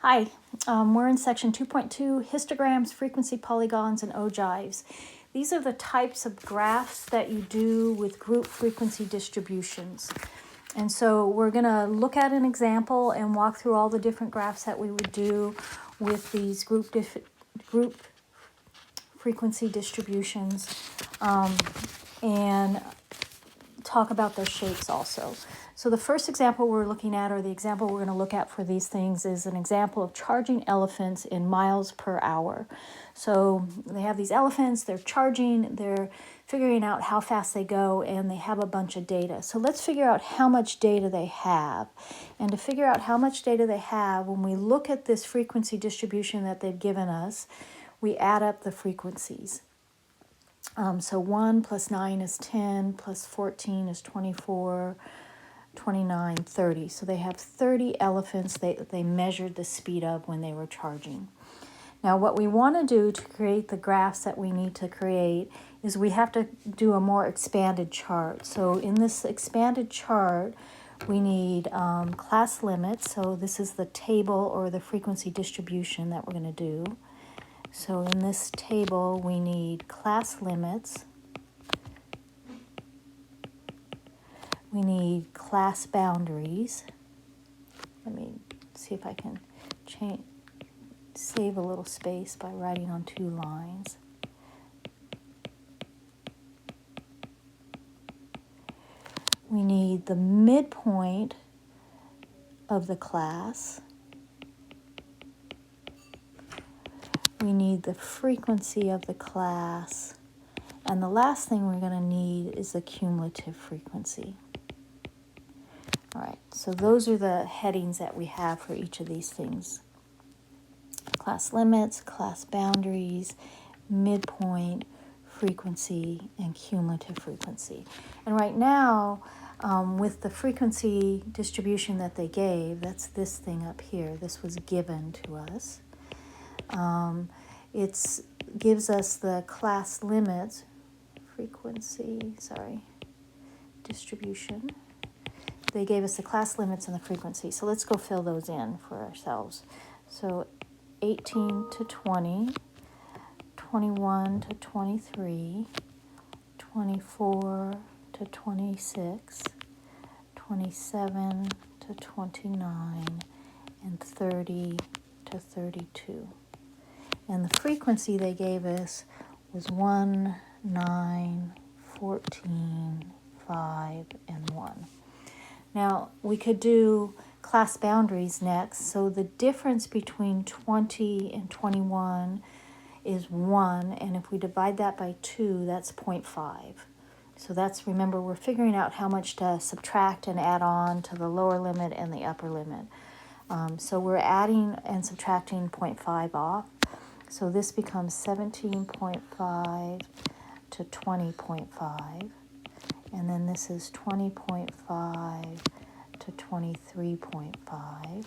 Hi, we're in section 2.2, histograms, frequency polygons, and ogives. These are the types of graphs that you do with group frequency distributions. And so we're going to look at an example and walk through all the different graphs that we would do with these group frequency distributions and talk about their shapes also. So the first example we're looking at, or the example we're going to look at for these things, is an example of charging elephants in miles per hour. So they have these elephants, they're charging, they're figuring out how fast they go, and they have a bunch of data. So let's figure out how much data they have. And to figure out how much data they have, when we look at this frequency distribution that they've given us, we add up the frequencies. So 1 plus 9 is 10, plus 14 is 24, 29, 30. So they have 30 elephants they measured the speed of when they were charging. Now what we want to do to create the graphs that we need to create is we have to do a more expanded chart. So in this expanded chart, we need class limits. So this is the table or the frequency distribution that we're going to do. So in this table, we need class limits. We need class boundaries. Let me see if I can save a little space by writing on two lines. We need the midpoint of the class. We need the frequency of the class. And the last thing we're going to need is the cumulative frequency. All right, so those are the headings that we have for each of these things. Class limits, class boundaries, midpoint, frequency, and cumulative frequency. And right now, with the frequency distribution that they gave, that's this thing up here. This was given to us. It gives us the class limits, distribution. They gave us the class limits and the frequency. So let's go fill those in for ourselves. So 18 to 20, 21 to 23, 24 to 26, 27 to 29, and 30 to 32. And the frequency they gave us was 1, 9, 14, 5, and 1. Now, we could do class boundaries next. So the difference between 20 and 21 is 1, and if we divide that by 2, that's 0.5. So that's, remember, we're figuring out how much to subtract and add on to the lower limit and the upper limit. So we're adding and subtracting 0.5 off. So this becomes 17.5 to 20.5. And then this is 20.5 to 23.5,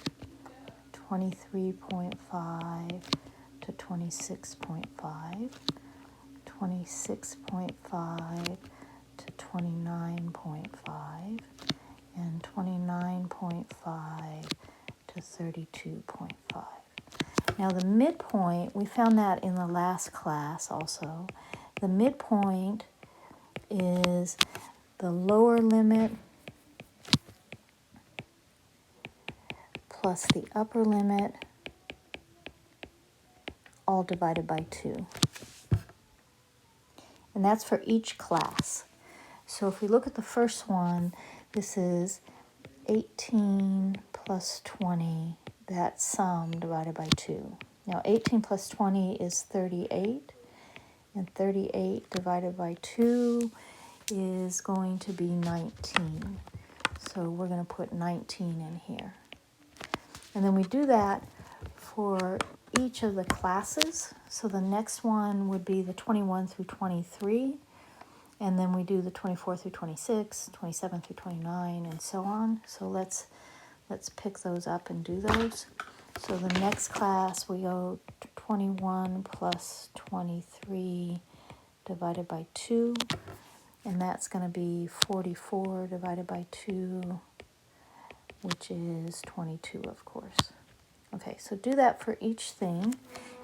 23.5 to 26.5, 26.5 to 29.5, and 29.5 to 32.5. Now the midpoint, we found that in the last class also. The midpoint is the lower limit plus the upper limit, all divided by 2. And that's for each class. So if we look at the first one, this is 18 plus 20, that sum divided by 2. Now 18 plus 20 is 38, and 38 divided by 2 is going to be 19. So we're going to put 19 in here. And then we do that for each of the classes. So the next one would be the 21 through 23. And then we do the 24 through 26, 27 through 29, and so on. So let's pick those up and do those. So the next class, we go 21 plus 23 divided by 2. And that's going to be 44 divided by 2, which is 22, of course. Okay, so do that for each thing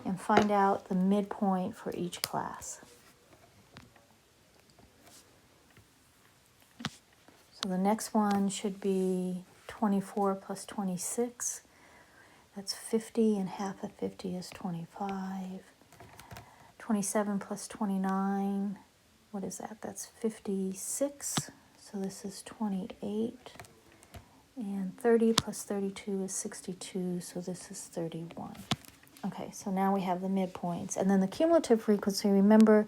and find out the midpoint for each class. So the next one should be 24 plus 26. That's 50, and half of 50 is 25. 27 plus 29, what is that? That's 56. So this is 28. And 30 plus 32 is 62, so this is 31. Okay, so now we have the midpoints. And then the cumulative frequency, remember,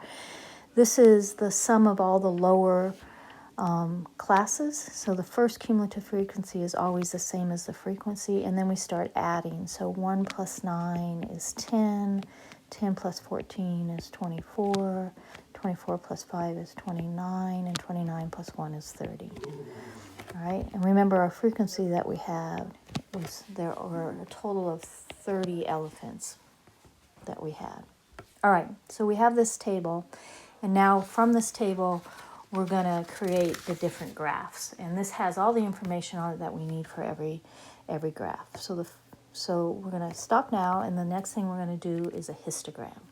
this is the sum of all the lower classes. So the first cumulative frequency is always the same as the frequency, and then we start adding. So 1 plus 9 is 10, 10 plus 14 is 24, 24 plus 5 is 29, and 29 plus 1 is 30. All right, and remember our frequency that we had was there are a total of 30 elephants that we had. All right, so we have this table, and now from this table, we're going to create the different graphs. And this has all the information on it that we need for every graph. So we're going to stop now, and the next thing we're going to do is a histogram.